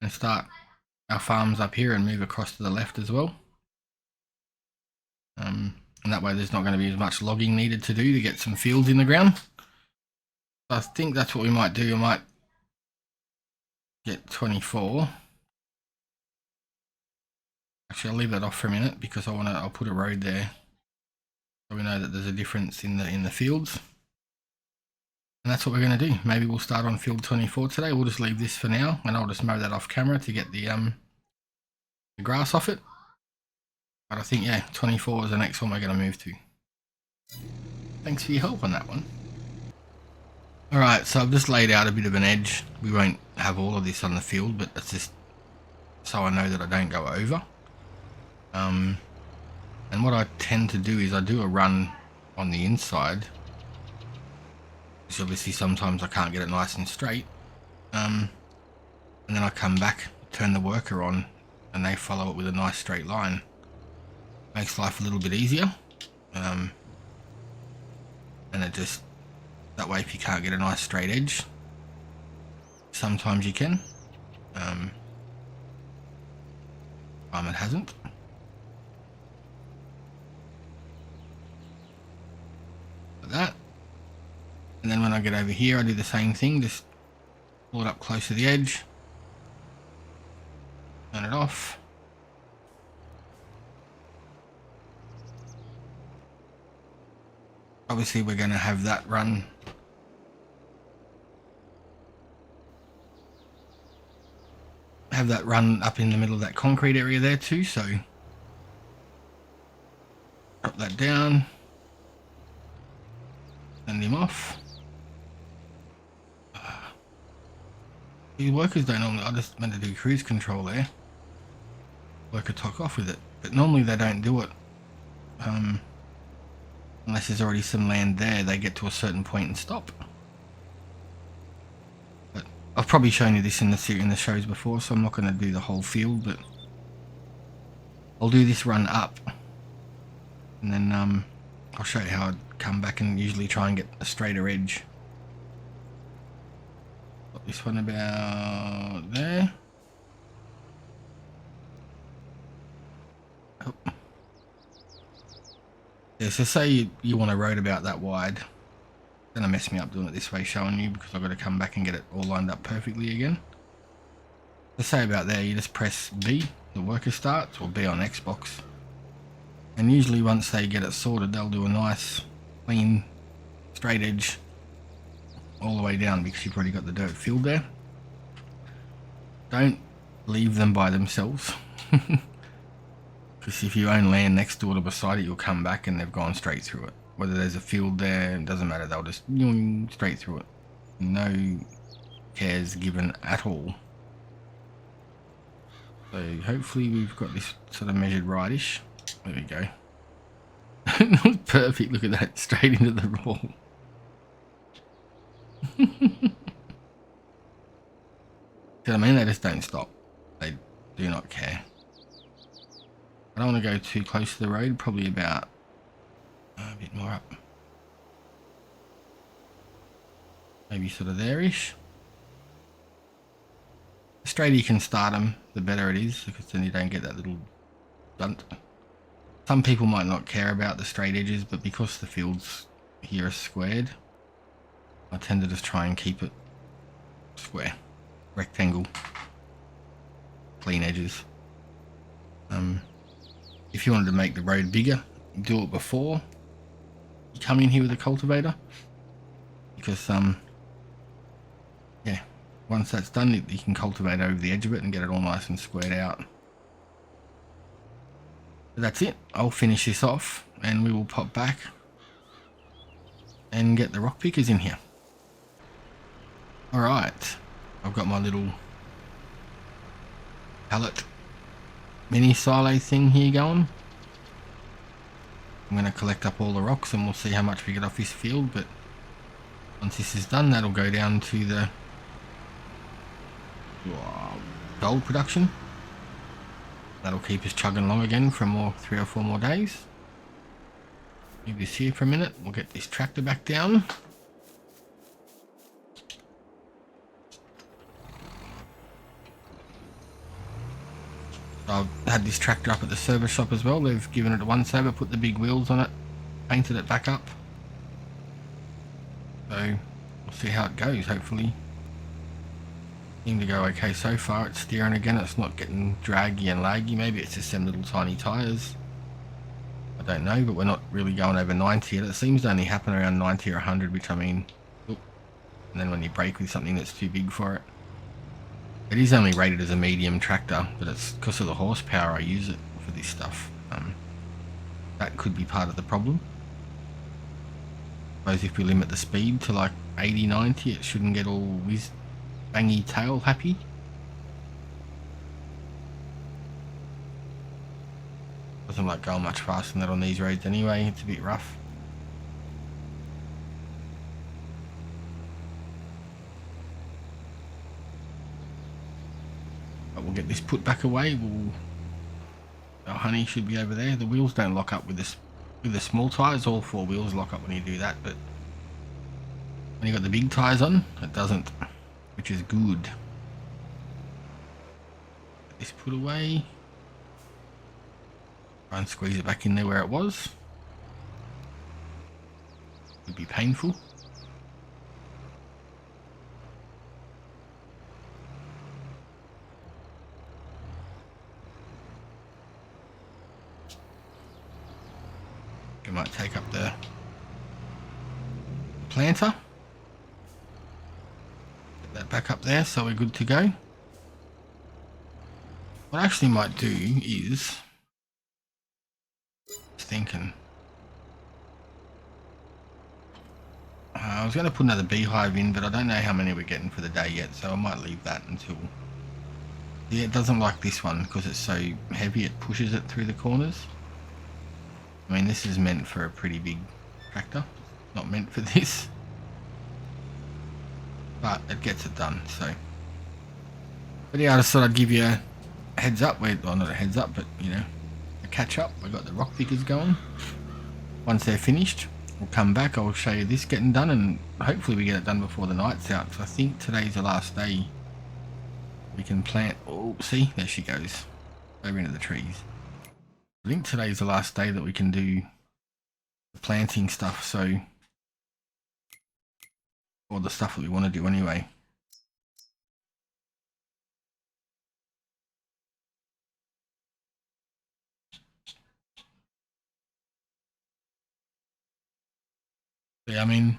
and start our farms up here and move across to the left as well. And that way there's not going to be as much logging needed to do to get some fields in the ground. So I think that's what we might do. I might get 24. Actually, I'll leave that off for a minute because I'll put a road there so we know that there's a difference in the fields. And that's what we're going to do. Maybe we'll start on field 24 today. We'll just leave this for now and I'll just mow that off camera to get the grass off it. But I think, yeah, 24 is the next one we're going to move to. Thanks for your help on that one. Alright, so I've just laid out a bit of an edge. We won't have all of this on the field, but that's just so I know that I don't go over. And what I tend to do is I do a run on the inside. Because obviously sometimes I can't get it nice and straight. And then I come back, turn the worker on, and they follow it with a nice straight line. Makes life a little bit easier. And it just, that way if you can't get a nice straight edge, sometimes you can. It hasn't. Like that. And then when I get over here I do the same thing, just pull it up close to the edge, turn it off. Obviously we're going to have that run up in the middle of that concrete area there too, so drop that down, send him off. These workers don't normally, I just meant to do cruise control there. Worker took off with it. but normally they don't do it. Unless there's already some land there, they get to a certain point and stop. But I've probably shown you this in the shows before, so I'm not going to do the whole field, but I'll do this run up, and then I'll show you how I'd come back and usually try and get a straighter edge. Got this one about there. Oh. Yeah, so say you want a road about that wide. It's gonna mess me up doing it this way, showing you, because I've got to come back and get it all lined up perfectly again. So say about there, you just press B, the worker starts, or B on Xbox. And usually once they get it sorted, they'll do a nice, clean, straight edge all the way down, because you've already got the dirt filled there. Don't leave them by themselves. Because if you own land next door to beside it, you'll come back and they've gone straight through it. Whether there's a field there, it doesn't matter, they'll just straight through it. No cares given at all. So hopefully we've got this sort of measured rightish. There we go. Perfect, look at that, straight into the roll. See what I mean? They just don't stop. They do not care. I don't want to go too close to the road, probably about a bit more up. Maybe sort of there-ish. The straighter you can start them, the better it is, because then you don't get that little dunt. Some people might not care about the straight edges, but because the fields here are squared, I tend to just try and keep it square, rectangle, clean edges. If you wanted to make the road bigger, do it before you come in here with a cultivator, because yeah, once that's done, you can cultivate over the edge of it and get it all nice and squared out. But that's it. I'll finish this off and we will pop back and get the rock pickers in here. Alright, I've got my little pallet mini silo thing here going. I'm going to collect up all the rocks and we'll see how much we get off this field, but once this is done, that'll go down to the gold production. That'll keep us chugging along again for 3 or 4 more days. Leave this here for a minute. We'll get this tractor back down. I've had this tractor up at the service shop as well. They've given it a once over, put the big wheels on it, painted it back up. So we'll see how it goes. Hopefully seemed to go okay so far. It's steering again, it's not getting draggy and laggy. Maybe it's just them little tiny tyres, I don't know, but we're not really going over 90 yet. It seems to only happen around 90 or 100, which I mean, and then when you brake with something that's too big for it. It is only rated as a medium tractor, but it's because of the horsepower I use it for this stuff. That could be part of the problem. I suppose if we limit the speed to like 80, 90, it shouldn't get all whiz bangy tail happy. Doesn't like going much faster than that on these roads anyway, it's a bit rough. But we'll get this put back away. Our honey should be over there. The wheels don't lock up with this. With the small tyres, all 4 wheels lock up when you do that, but when you got the big tyres on, it doesn't, which is good. Get this put away. Try and squeeze it back in there where it was. Would be painful. I might take up the planter. Get that back up there so we're good to go. What I actually might do is thinking I was going to put another beehive in, but I don't know how many we're getting for the day yet, so I might leave that until Yeah, it doesn't like this one because it's so heavy, it pushes it through the corners. I mean, this is meant for a pretty big tractor, not meant for this, but it gets it done. So, but yeah, I just thought I'd give you a heads up. Well, not a heads up, but you know, a catch up. I got the rock pickers going. Once they're finished, we'll come back. I'll show you this getting done, and hopefully we get it done before the night's out. So I think today's the last day we can plant. Oh, see, there she goes over into the trees. I think today's the last day that we can do the planting stuff. So, or the stuff that we want to do anyway. Yeah, I mean,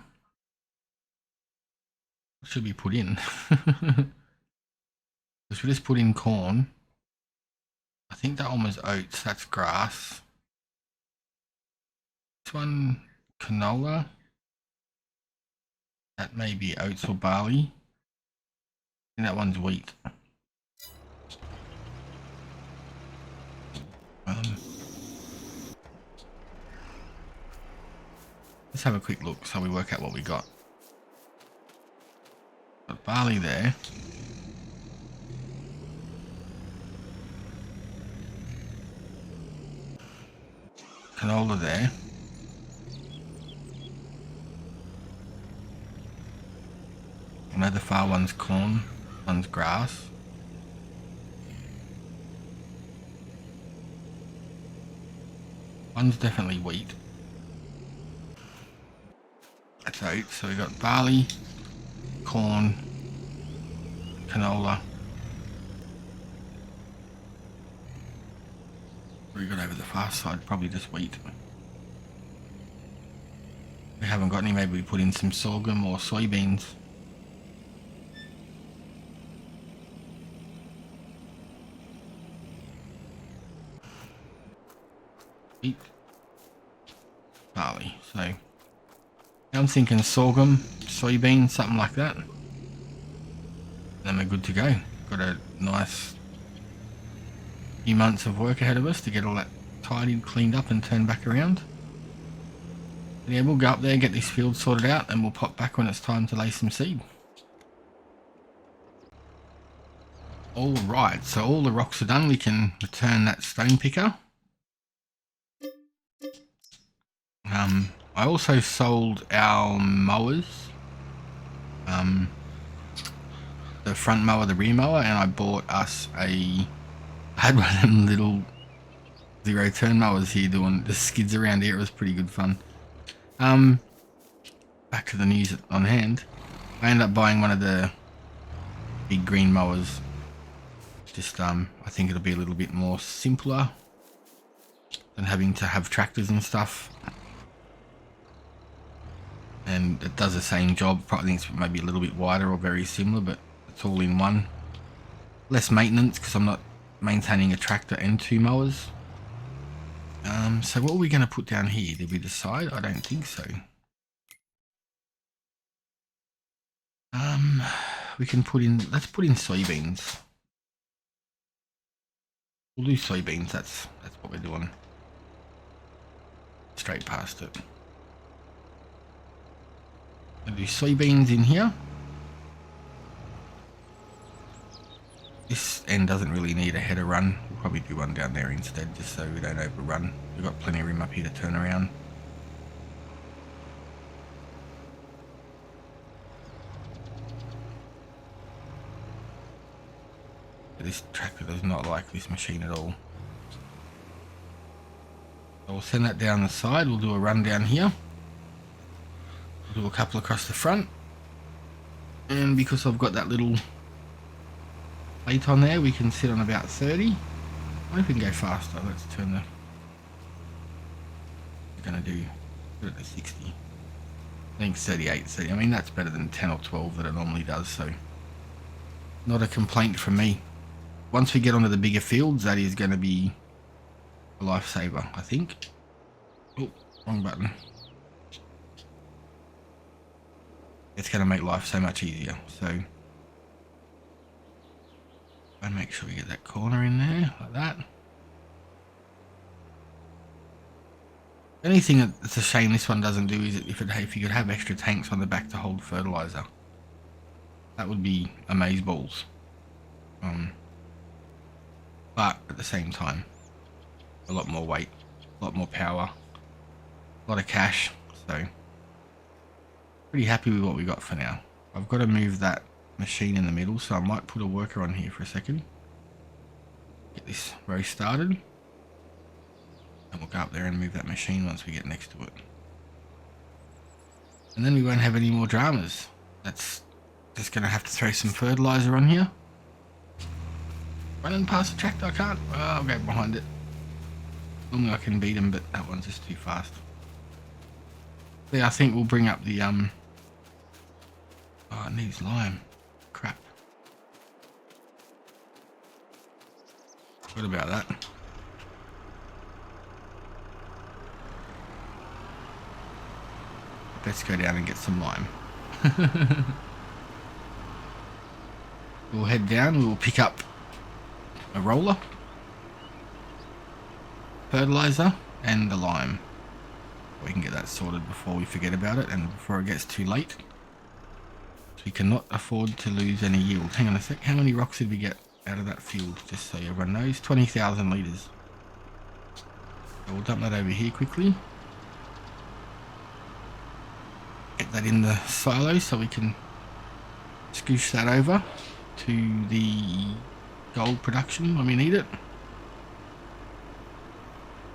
what should we put in? Because we just put in corn. I think that one was oats. That's grass. This one, canola. That may be oats or barley. And that one's wheat. Let's have a quick look so we work out what we got. Got barley there. Canola there. I know the far one's corn, one's grass. One's definitely wheat. That's oats. So we got barley, corn, canola. What we got over the far side? Probably just wheat. We haven't got any. Maybe we put in some sorghum or soybeans. Wheat, barley. So I'm thinking sorghum, soybeans, something like that. Then we're good to go. Got a nice few months of work ahead of us to get all that tidied, cleaned up and turned back around. But yeah, we'll go up there, get this field sorted out, and we'll pop back when it's time to lay some seed. Alright, so all the rocks are done. We can return that stone picker. I also sold our mowers. The front mower, the rear mower, and I bought us I had one of them little 0-turn mowers here doing the skids around here. It was pretty good fun. Back to the news on hand. I ended up buying one of the big green mowers. Just I think it'll be a little bit more simpler than having to have tractors and stuff. And it does the same job. I think it's maybe a little bit wider or very similar, but it's all in one. Less maintenance because I'm not maintaining a tractor and two mowers. So what are we going to put down here? Did we decide? I don't think so. We can put in, let's put in soybeans. We'll do soybeans, that's what we're doing. Straight past it. I'll do soybeans in here. This end doesn't really need a header run. We'll probably do one down there instead, just so we don't overrun. We've got plenty of room up here to turn around. This tractor does not like this machine at all. So we'll send that down the side. We'll do a run down here. We'll do a couple across the front. And because I've got that little plate on there, we can sit on about 30. I wonder if we can go faster. Let's turn the... We're going to do it at 60. I think 38, 30. I mean, that's better than 10 or 12 that it normally does, so not a complaint from me. Once we get onto the bigger fields, that is going to be a lifesaver, I think. Oh, wrong button. It's going to make life so much easier. So And make sure we get that corner in there like that. The only thing that's a shame this one doesn't do is if you could have extra tanks on the back to hold fertilizer. That would be amazeballs. But at the same time, a lot more weight, a lot more power, a lot of cash. So pretty happy with what we got for now. I've got to move that machine in the middle, so I might put a worker on here for a second. Get this row started. And we'll go up there and move that machine once we get next to it. And then we won't have any more dramas. That's just going to have to throw some fertilizer on here. Running past the tractor, I can't. Oh, I'll go behind it. Normally I can beat him, but that one's just too fast. Yeah, I think we'll bring up the oh, it needs lime. Crap. What about that? Let's go down and get some lime. We'll head down, we will pick up a roller, fertilizer, and the lime. We can get that sorted before we forget about it and before it gets too late. So we cannot afford to lose any yield. Hang on a sec, how many rocks did we get out of that field? Just so everyone knows, 20,000 litres. So we'll dump that over here quickly. Get that in the silo so we can scoosh that over to the gold production when we need it.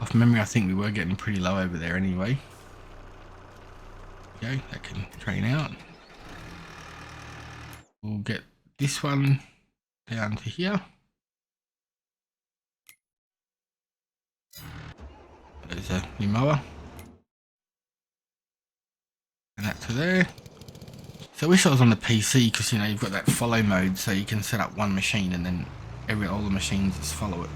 Off memory, I think we were getting pretty low over there anyway. Okay, that can drain out. We'll get this one down to here. There's a new mower. And that to there. So I wish I was on the PC because, you know, you've got that follow mode so you can set up one machine and then all the machines just follow it.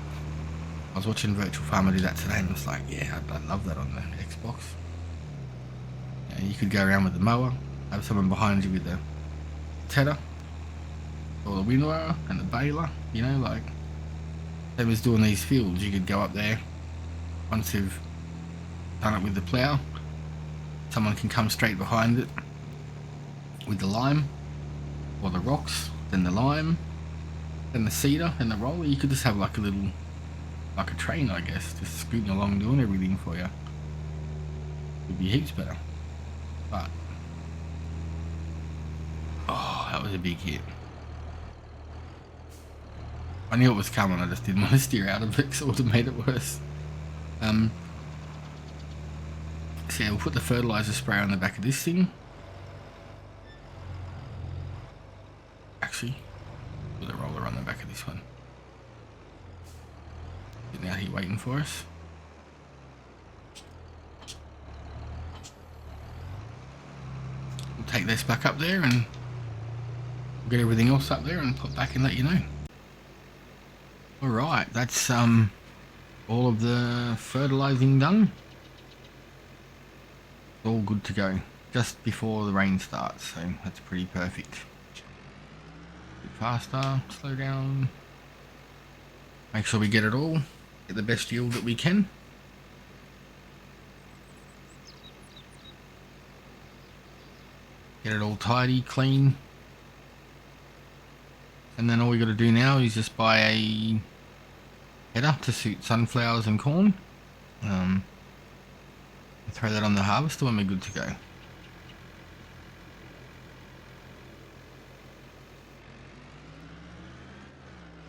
I was watching Virtual Farmer do that today and it's like, yeah, I'd love that on the Xbox. Yeah, you could go around with the mower, have someone behind you with the tedder or the windrower and the baler, you know, like they was doing these fields. You could go up there once you've done it with the plough. Someone can come straight behind it with the lime or the rocks, then the lime, then the seeder and the roller. You could just have like a little, like a train, I guess, just scooting along doing everything for you. It'd be heaps better. But oh, that was a big hit. I knew it was coming, I just didn't want to steer out of it because it would have made it worse. So yeah, we'll put the fertilizer sprayer on the back of this thing. Actually, put the roller on the back of this one. Getting out here waiting for us. We'll take this back up there and we'll get everything else up there and put back and let you know. Alright, that's all of the fertilizing done. All good to go just before the rain starts, so that's pretty perfect. A bit faster, slow down, make sure we get it all, get the best yield that we can. Get it all tidy, clean, and then all we got to do now is just buy a header to suit sunflowers and corn. Throw that on the harvester when we're good to go.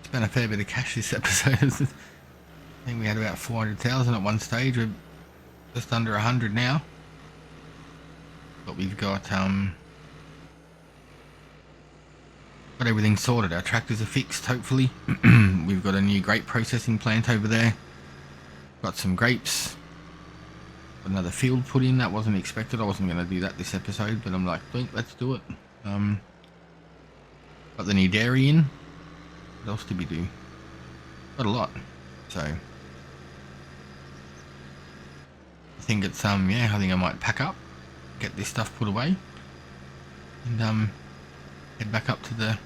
Spent a fair bit of cash this episode. I think we had about 400,000 at one stage. We're just under 100 now. But we've got everything sorted. Our tractors are fixed, hopefully. We've got a new grape processing plant over there. Got some grapes. Another field put in. That wasn't expected. I wasn't going to do that this episode, but I'm like, let's do it. Got the new dairy in. What else did we do? Got a lot. So I think it's yeah, I think I might pack up, get this stuff put away, and head back up to the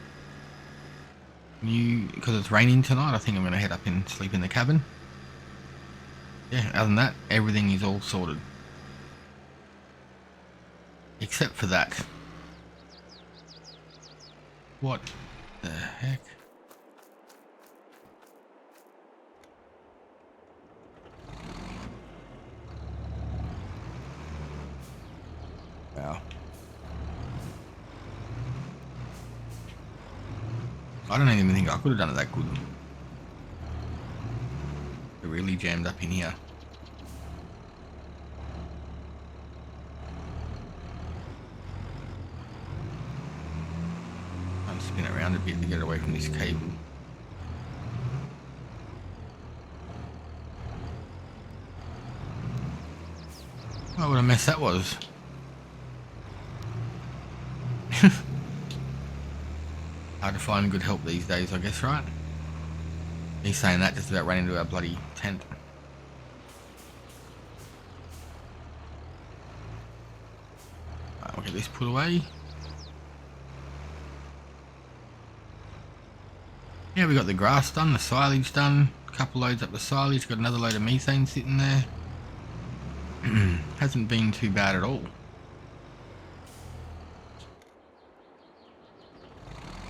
because it's raining tonight, I think I'm going to head up and sleep in the cabin. Yeah, other than that, everything is all sorted. Except for that. What the heck? Wow. I don't even think I could have done it that good. They're really jammed up in here. I'm spin around a bit to get away from this cable. Oh, what a mess that was. Hard to find good help these days, I guess, right? He's saying that just about ran into our bloody tent. Right, we'll get this put away. Yeah, we got the grass done, the silage done, a couple loads up the silage, got another load of methane sitting there. Hasn't been too bad at all.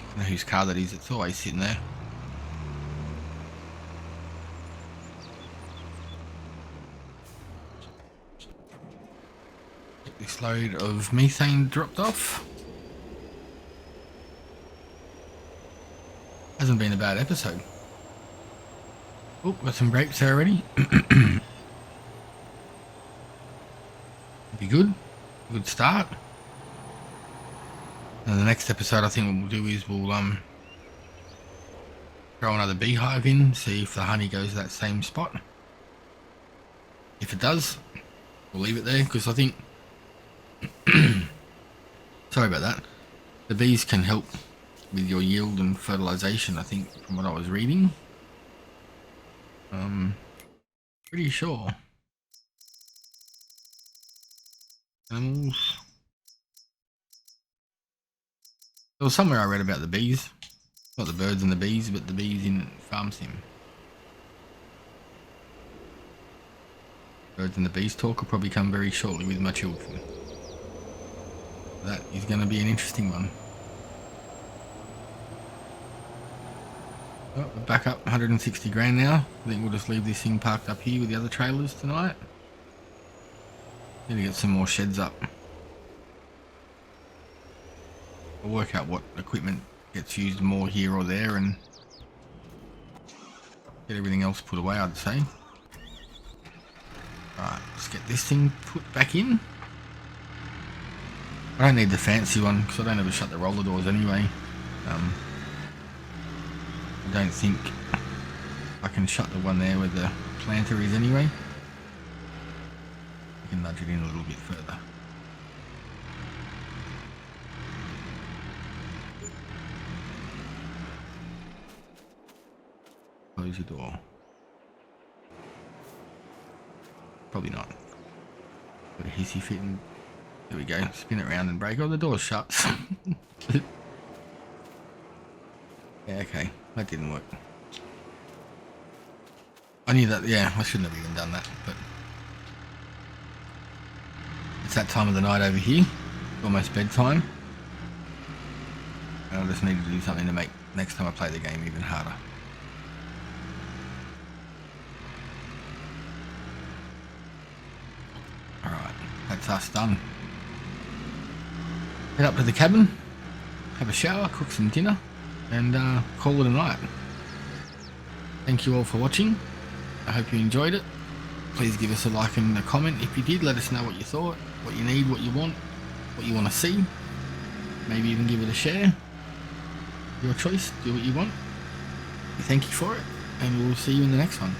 I don't know whose car that is, it's always sitting there. Get this load of methane dropped off. Hasn't been a bad episode. Oh, got some grapes there already. Be good. Good start. And the next episode, I think what we'll do is we'll throw another beehive in, see if the honey goes to that same spot. If it does, we'll leave it there, because I think sorry about that. The bees can help with your yield and fertilization, I think, from what I was reading. Pretty sure. Animals. There was somewhere I read about the bees. Not the birds and the bees, but the bees in Farm Sim. Birds and the bees talk will probably come very shortly with my children. That is going to be an interesting one. Oh, we're back up 160 grand now. I think we'll just leave this thing parked up here with the other trailers tonight. Need to get some more sheds up. We'll work out what equipment gets used more here or there and get everything else put away, I'd say. Alright, let's get this thing put back in. I don't need the fancy one because I don't ever shut the roller doors anyway. I don't think I can shut the one there where the planter is anyway. You can nudge it in a little bit further. Close your door. Probably not. Got a hissy fit and there we go. Spin it around and brake. Oh, the door's shut. Yeah, okay. That didn't work. I knew that, yeah, I shouldn't have even done that, but it's that time of the night over here. It's almost bedtime. And I just need to do something to make next time I play the game even harder. Alright, that's us done. Head up to the cabin, have a shower, cook some dinner, and call it a night. Thank you all for watching. I hope you enjoyed it. Please give us a like and a comment if you did. Let us know what you thought, what you need, what you want to see. Maybe even give it a share. Your choice, do what you want. Thank you for it, and we'll see you in the next one.